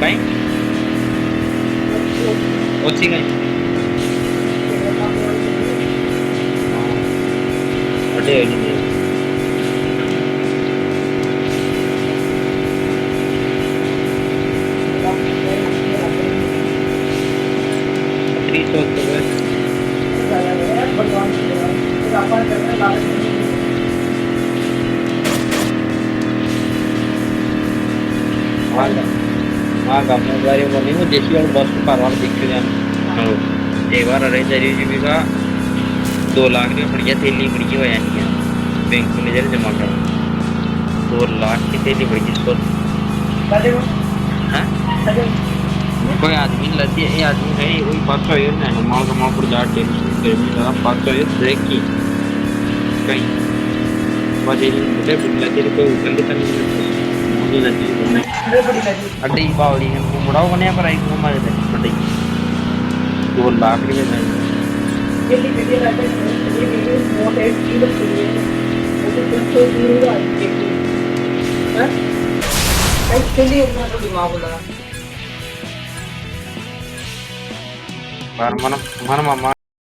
કઈ ઓછી કઈ અડે અડી ત્રીસો हाँ गमदारी बोली वो देसी और बस को कारवार दिख रहे हैं एक बार अरे जरी जी भी का 2 लाख में बढ़िया थैली बढ़िया हो जानी है बैंक में जल्द जमा कर 2 लाख की थैली बढ़िया सो हाँ कोई आदमी लती है ये आदमी है वही 500 है ना माल का माल पर जा टेंशन गर्मी ज़्यादा 500 है ब्रेक की कहीं बस ये मुझे लती है कोई उगल के तंग मुझे लती है अड्डी बावड़ी है घुमड़ाओ बने पर आई घुमा देते अड्डी 2 लाख रुपए चाहिए।